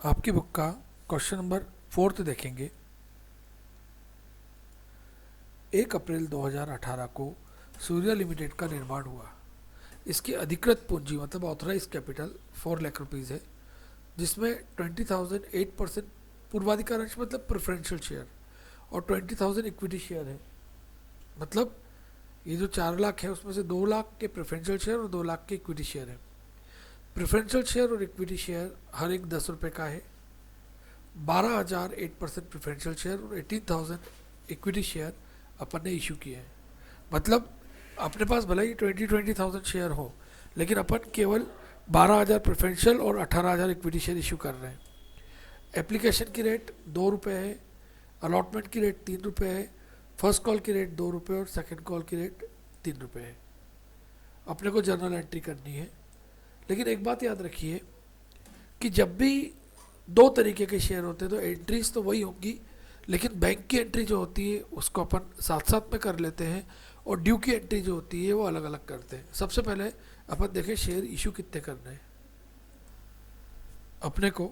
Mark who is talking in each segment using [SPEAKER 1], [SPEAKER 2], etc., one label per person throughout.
[SPEAKER 1] आपकी बुक का question number 4 देखेंगे। 1 अप्रैल 2018 को सूर्या लिमिटेड का निर्माण हुआ। इसकी अधिकृत पूंजी मतलब ऑथराइज कैपिटल 4 लाख रुपीज़ है, जिसमें 20,000 8% पूर्वाधिकार अंश मतलब प्रेफरेंशियल शेयर और 20,000 इक्विटी शेयर है। मतलब ये जो 4 लाख है उसमें से 2 लाख के प्रेफरेंशियल शेयर और 2 लाख के इक्विटी शेयर है। प्रेफरेंशियल शेयर और इक्विटी शेयर हर एक 10 रुपये का है। 12,000 8% प्रेफरेंशियल शेयर और 18,000 इक्विटी शेयर अपन ने इशू किए हैं। मतलब अपने पास भले ही 20,000 शेयर हो, लेकिन अपन केवल 12,000 प्रेफरेंशियल और 18,000 इक्विटी शेयर इशू कर रहे हैं। एप्लीकेशन की रेट 2 रुपये है, अलॉटमेंट की रेट 3 रुपये है, फर्स्ट कॉल की रेट 2 रुपये और सेकेंड कॉल की रेट 3 रुपये है। अपने को जर्नल एंट्री करनी है। लेकिन एक बात याद रखिए कि जब भी दो तरीके के शेयर होते हैं तो एंट्रीज तो वही होंगी, लेकिन बैंक की एंट्री जो होती है उसको अपन साथ साथ में कर लेते हैं और ड्यू की एंट्री जो होती है वो अलग अलग करते हैं। सबसे पहले अपन देखें शेयर इशू कितने करने हैं। अपने को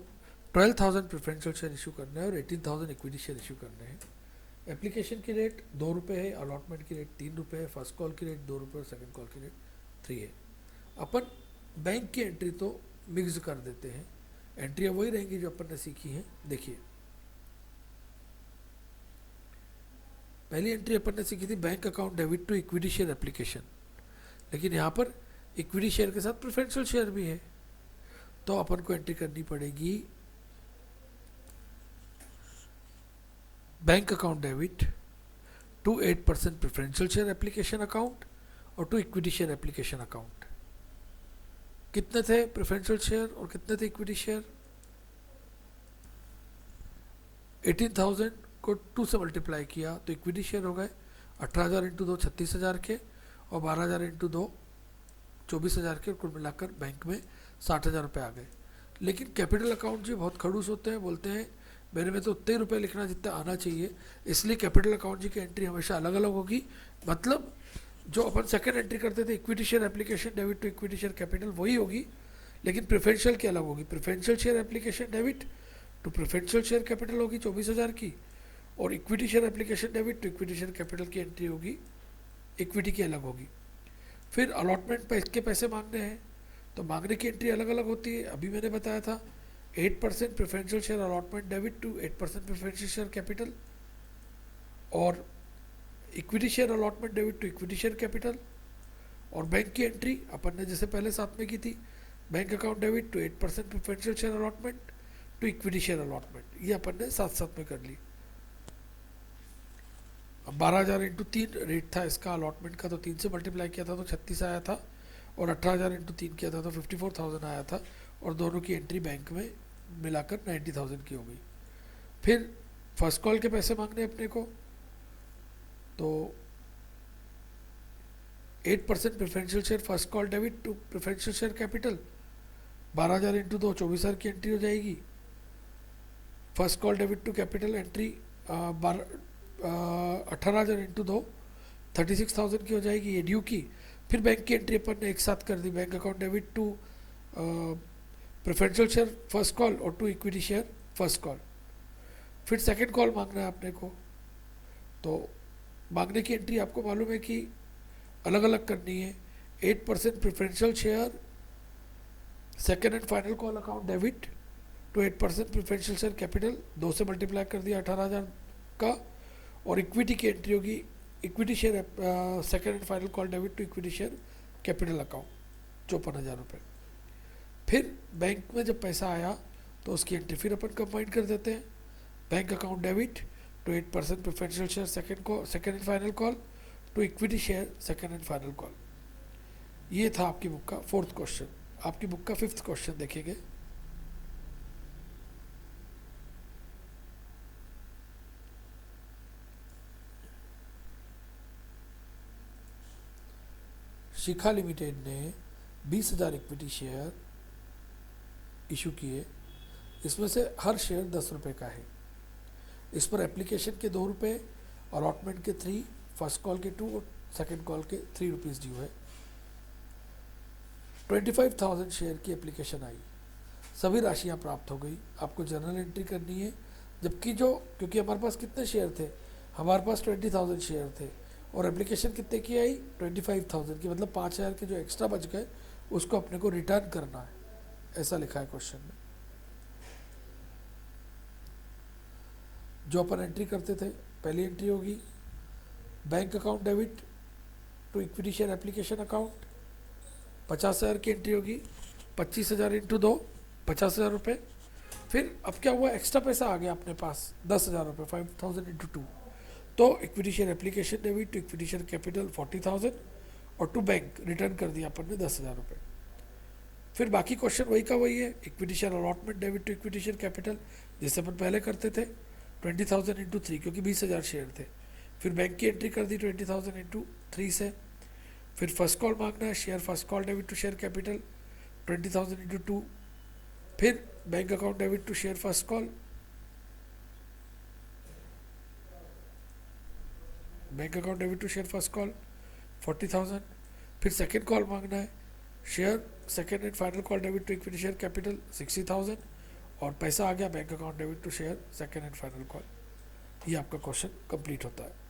[SPEAKER 1] 12,000 प्रेफरेंशियल शेयर इशू करना है और 18,000 इक्विटी शेयर इशू करने हैं। एप्लीकेशन की रेट 2 रुपये है, अलॉटमेंट की रेट 3 रुपये है, फर्स्ट कॉल की रेट 2 रुपये और सेकेंड कॉल की रेट 3 है। अपन बैंक की एंट्री तो मिक्स कर देते हैं। एंट्रियाँ वही रहेंगी जो अपन ने सीखी हैं। देखिए, पहली एंट्री अपन ने सीखी थी bank account debit to equity share application, लेकिन यहाँ पर इक्विटी शेयर के साथ प्रेफरेंशियल शेयर भी है, तो अपन को एंट्री करनी पड़ेगी bank account debit to 8% preferential share application account और to equity share application account. कितने थे प्रेफरेंशियल शेयर और कितने थे इक्विटी शेयर? 18,000 को 2 से मल्टीप्लाई किया तो इक्विटी शेयर हो गए 18,000 इंटू 2 36,000 के, और 12,000 इंटू 2 24,000 के, और कुल मिलाकर बैंक में 60,000 रुपये आ गए। लेकिन कैपिटल अकाउंट जी बहुत खड़ूस होते हैं, बोलते हैं मेरे में तो उतने रुपये लिखना जितना आना चाहिए, इसलिए कैपिटल अकाउंट जी की एंट्री हमेशा अलग अलग होगी। मतलब जो अपन सेकेंड एंट्री करते थे equity share application debit to equity share capital वही होगी, लेकिन प्रेफरेंशियल की अलग होगी। Preferential share application debit to preferential share capital होगी 24,000 की, और equity share application debit to equity share capital की एंट्री होगी, इक्विटी की अलग होगी। फिर अलॉटमेंट पे इसके पैसे मांगने हैं तो मांगने की एंट्री अलग अलग होती है। अभी मैंने बताया था 8% preferential share allotment debit to 8% preferential share capital, और equity share allotment debit to equity share capital. और बैंक की एंट्री अपन ने जैसे पहले साथ में की थी, bank account debit to 8% preferential share allotment to equity share allotment, ये अपन ने साथ साथ में कर ली। अब 12,000 इंटू 3 रेट था इसका अलॉटमेंट का, तो 3 से मल्टीप्लाई किया था तो 36 आया था, और 18,000 इंटू 3 किया था तो 54,000 आया था, और दोनों की एंट्री बैंक में मिलाकर 90,000 की हो गई। फिर फर्स्ट कॉल के पैसे मांगने अपने को, तो 8% preferential share first call debit to preferential share capital, 12,000 into 2 24,000 की एंट्री हो जाएगी। First call debit to capital entry 18,000 into 2 36,000 की हो जाएगी, ये ड्यू की। फिर बैंक की एंट्री अपन ने एक साथ कर दी, bank account debit to preferential share first call और to equity share first call. फिर सेकंड कॉल मांगना है अपने को, तो मांगने की एंट्री आपको मालूम है कि अलग अलग करनी है। 8% preferential share second and final call account debit to 8% preferential share capital, 2 से मल्टीप्लाई कर दिया 18,000 का, और इक्विटी की एंट्री होगी equity share second and final call debit to equity share capital account 54,000 रुपये। फिर बैंक में जब पैसा आया तो उसकी एंट्री फिर अपन कंबाइन कर देते हैं, bank account debit to 8% preferential share second and final call to equity share second and final call. ये था आपकी बुक का 4th क्वेश्चन। आपकी बुक का 5th क्वेश्चन देखेंगे। शिखा लिमिटेड ने 20,000 इक्विटी शेयर इशू किए, इसमें से हर शेयर 10 रुपये का है। इस पर एप्लीकेशन के 2 रुपये, अलॉटमेंट के 3, फर्स्ट कॉल के 2 और सेकेंड कॉल के 3 रुपीज़ ड्यू है। 25,000 शेयर की एप्लीकेशन आई, सभी राशियाँ प्राप्त हो गई। आपको जर्नल एंट्री करनी है, जबकि जो क्योंकि हमारे पास कितने शेयर थे, हमारे पास 20,000 शेयर थे और एप्लीकेशन कितने की आई 25,000 की, मतलब 5,000 के जो एक्स्ट्रा बच गए उसको अपने को रिटर्न करना है, ऐसा लिखा है क्वेश्चन में। जो अपन एंट्री करते थे, पहली एंट्री होगी bank account debit to equity share application account, 50,000 की एंट्री होगी, 25,000 इंटू 2, 50,000 रुपये। फिर अब क्या हुआ, एक्स्ट्रा पैसा आ गया अपने पास 10,000 रुपये, 5,000 इंटू 2, तो equity share application debit to equity share capital 40,000 और टू बैंक रिटर्न कर दिया अपन ने 10,000 रुपये। फिर बाकी क्वेश्चन वही का वही है, equity share allotment debit to equity share capital, जैसे अपन पहले करते थे 20,000 इंटू 3, क्योंकि 20,000 शेयर थे। फिर बैंक की एंट्री कर दी 20,000 इंटू 3 से। फिर फर्स्ट कॉल मांगना है, share first call debit to share capital 20,000 into 2। फिर bank account debit to share first call, bank account debit to share first call 40,000। फिर सेकेंड कॉल मांगना है, share second and final call debit to equity share capital 60,000 और पैसा आ गया bank account debit to share second and final call. ये आपका question complete होता है।